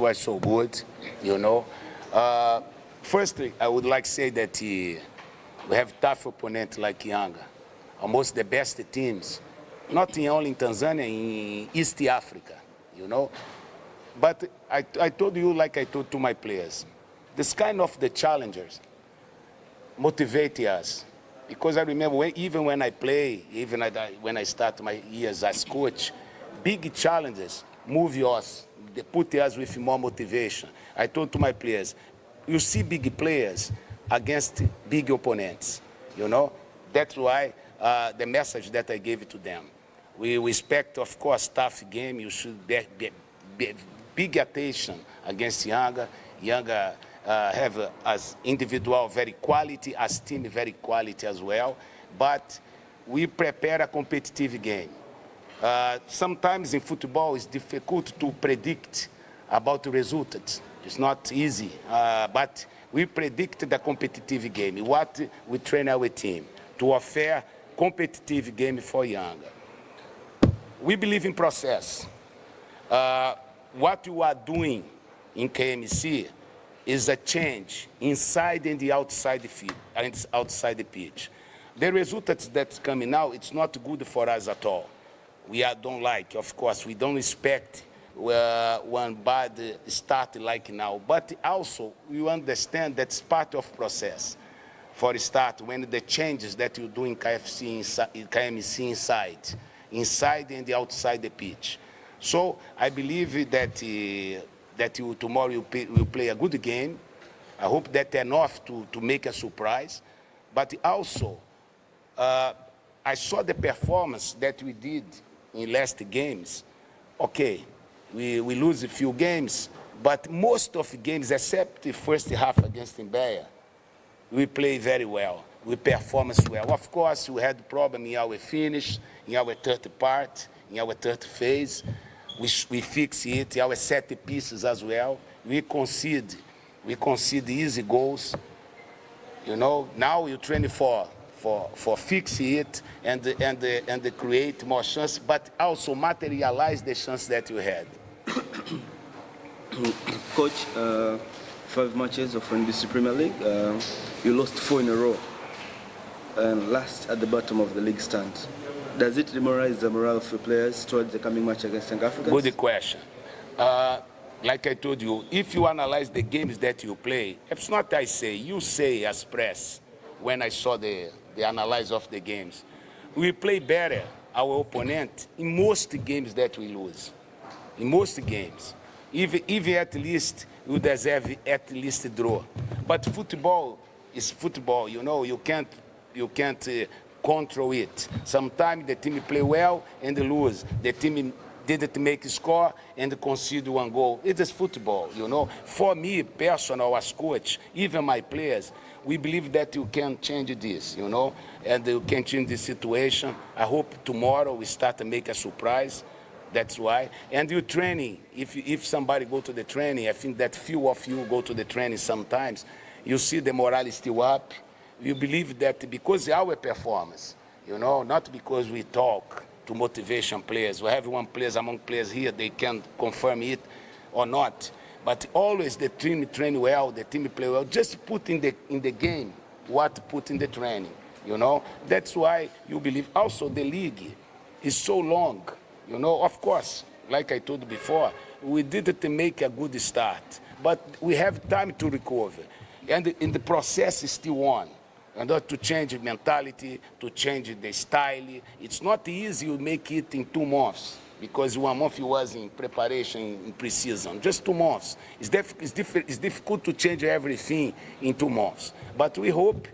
was so good, you know. Firstly, I would like to say that we have tough opponents like Yanga, almost the best teams, not only in Tanzania, in East Africa, you know. But I told you, like I told to my players, this kind of the challengers motivate us. Because I remember even when I play, even when I start my years as coach, big challenges move us, they put us with more motivation. I told to my players, you see big players against big opponents, you know? That's why the message that I gave to them. We respect, of course, tough game. You should be big attention against Yanga. Yanga have as individual very quality, as team very quality as well. But we prepare a competitive game. Sometimes in football it's difficult to predict about the results. It's not easy, but we predict the competitive game. What we train our team to offer competitive game for Yanga. We believe in process. What you are doing in KMC is a change inside and the outside the field, and outside the pitch. The results that's coming now, it's not good for us at all. We don't like, of course, we don't respect one bad start like now, but also we understand that's part of process. For a start, when the changes that you do in KMC inside and the outside the pitch. So I believe that tomorrow you play a good game. I hope that enough to make a surprise, but also I saw the performance that we did in last games. Okay, we lose a few games, but most of the games, except the first half against Mbeya, we play very well. We perform well. Of course, we had problem in our finish, in our third part, in our third phase. We fix it, our set pieces as well. We concede easy goals. You know, now you train for fix it and create more chance, but also materialize the chance that you had. Coach, 5 matches of NBC Premier League, you lost 4 in a row, and last at the bottom of the league stand. Does it demoralize the morale of your players towards the coming match against Young Africans? Good question. Like I told you, if you analyze the games that you play, it's not I say, you say as press, when I saw the analysis of the games. We play better, our opponent, in most games that we lose. In most games. Even at least, you deserve at least a draw. But football is football, you know, you can't control it. Sometimes the team play well and they lose. The team didn't make a score and concede 1 goal. It is football, you know. For me, personal as coach, even my players, we believe that you can change this, you know, and you can change the situation. I hope tomorrow we start to make a surprise. That's why. And you training, if somebody go to the training, I think that few of you go to the training sometimes, you see the morale is still up. You believe that because our performance, you know, not because we talk to motivation players. We have one players among players here, they can confirm it or not. But always the team train well, the team play well. Just put in the game what put in the training, you know. That's why you believe. Also, the league is so long, you know. Of course, like I told you before, we didn't make a good start, but we have time to recover. And in the process is still on. And to change mentality, to change the style. It's not easy to make it in 2 months, because 1 month you was in preparation, in pre-season. Just 2 months. It's difficult to change everything in 2 months. But we hope,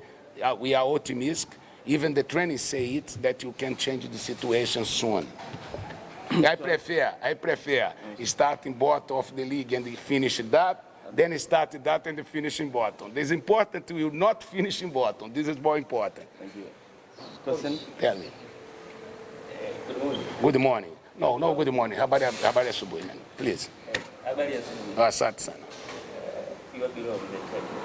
we are optimistic, even the training say it, that you can change the situation soon. I prefer starting bottom of the league and finish that, then start that and finish in bottom. It's important to you not finish in bottom. This is more important. Thank you. Question? Tell me. Good morning. Good morning. No, good morning. Habari ya asubuhi, man. Please. Habari ya asubuhi. Asante sana. You are below the table.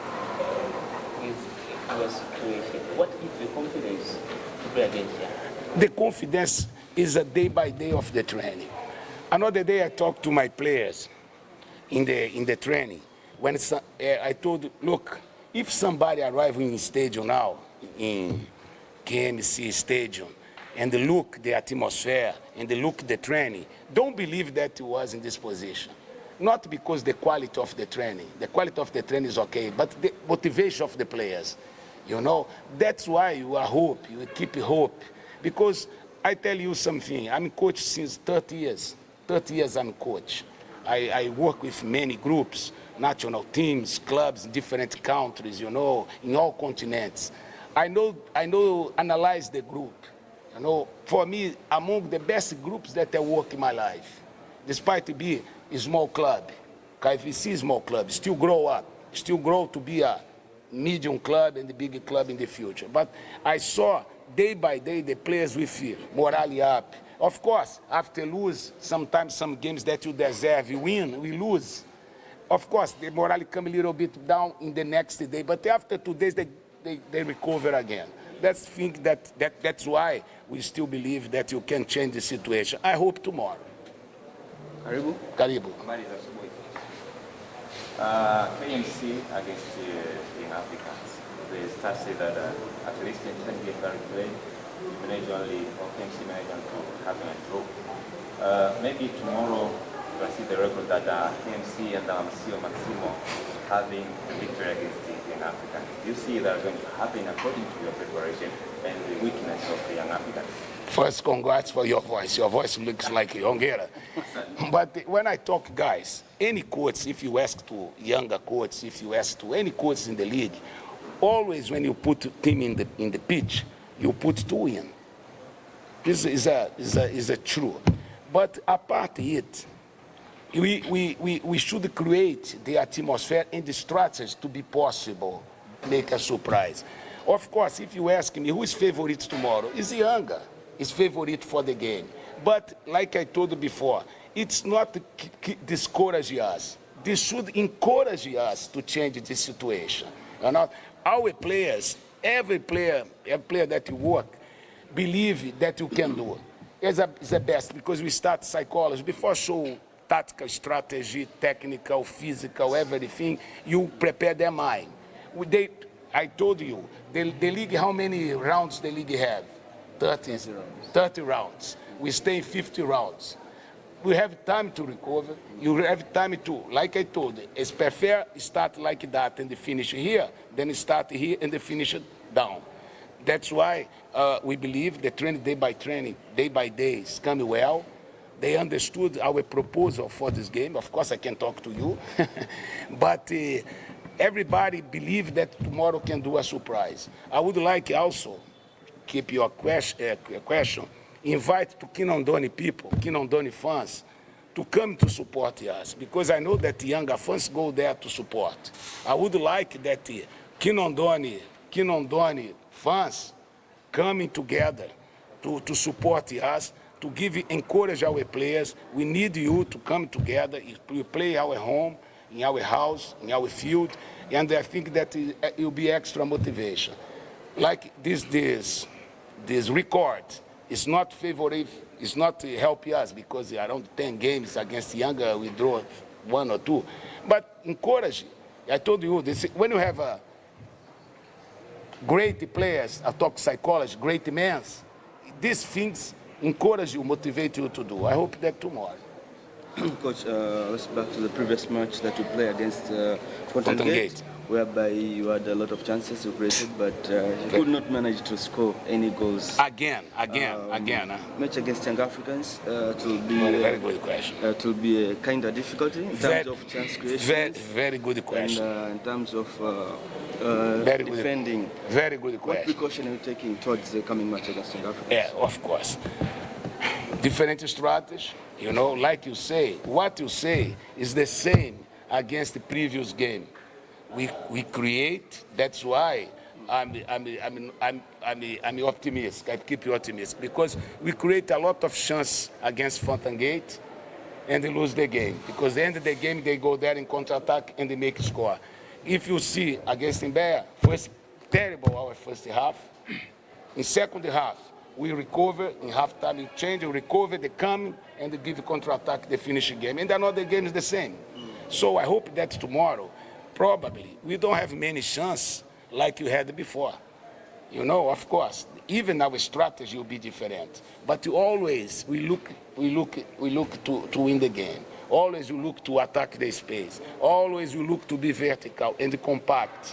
With your situation, what is the confidence to play against Yanga? The confidence is a day by day of the training. Another day I talk to my players. in the training. When I told, look, if somebody arriving in stadium now, in KMC Stadium, and they look the atmosphere, and they look the training, don't believe that he was in this position. Not because the quality of the training. The quality of the training is okay, but the motivation of the players. You know, that's why you are hope, you keep hope. Because I tell you something, I'm coach since 30 years. 30 years I'm coach. I work with many groups, national teams, clubs, different countries, you know, in all continents. I know, analyze the group. You know, for me, among the best groups that I work in my life, despite it be a small club, KFC small club, still grow up, still grow to be a medium club and the big club in the future. But I saw day by day the players with morale up. Of course, after lose, sometimes some games that you deserve, you win, we lose. Of course, the morale come a little bit down in the next day, but after 2 days, they recover again. That's why we still believe that you can change the situation. I hope tomorrow. Karibu. Karibu. Habari za asubuhi. KMC against the Young Africans. The stats say that at least in 10 games that we played, we managed only, or KMC managed to have a draw. Maybe tomorrow we'll see the record that KMC and Maxime having a victory against the Young Africans. Do you see that going to happen according to your preparation and the weakness of the Young Africans? First, congrats for your voice. Your voice looks like Yanga. But when I talk, guys, any coach, if you ask to younger coach, if you ask to any coach in the league, always when you put a team in the pitch, you put 2 in. This is a true. But apart it, we should create the atmosphere and the strategy to be possible, make a surprise. Of course, if you ask me who is favorite tomorrow, it's Yanga. Is favorite for the game. But like I told you before, it's not to discourage us. This should encourage us to change the situation. You know? Our players, every player that you work, believe that you can do. It's the best because we start psychology. Before show tactical, strategy, technical, physical, everything, you prepare their mind. I told you, the league, how many rounds the league have? 30 rounds. We stay in 50 rounds. We have time to recover. You have time to, like I told you, it's prefer start like that and finish here, then start here and finish it down. That's why we believe the training day by day is coming well. They understood our proposal for this game. Of course, I can talk to you, but everybody believes that tomorrow can do a surprise. I would like also keep your question, invite to Kinondoni people, Kinondoni fans, to come to support us, because I know that Yanga fans go there to support. I would like that Kinondoni fans coming together to support us, to encourage our players. We need you to come together. We play our home, in our house, in our field, and I think that it will be extra motivation. Like this record is not favorable, it's not helping us because around 10 games against Yanga we draw 1 or 2. But encourage, I told you, when you have great players, I talk psychology, great men, these things encourage you, motivate you to do. I hope that tomorrow. Coach, let's back to the previous match that you played against Fountain Gate, whereby you had a lot of chances you created, but you could not manage to score any goals. Again. Match against Young Africans will be very good question. It will be a kind of difficulty in terms of chance creation. Very good question. And in terms of defending. Very good question. What precaution are you taking towards the coming match against Young Africans? Yeah, of course. Different strategy. You know, like you say, what you say is the same against the previous game. We create. That's why I'm optimistic. I keep you optimistic because we create a lot of chance against Fountain Gate, and they lose the game because at the end of the game they go there in counter-attack and they make a score. If you see against Mbeya, terrible our first half. In second half, we recover in halftime, we change, we recover, they come and they give a counter-attack, they finish the game. And another game is the same. So I hope that tomorrow, probably, we don't have many chances like you had before. You know, of course, even our strategy will be different. But always we look to win the game. Always we look to attack the space. Always we look to be vertical and compact.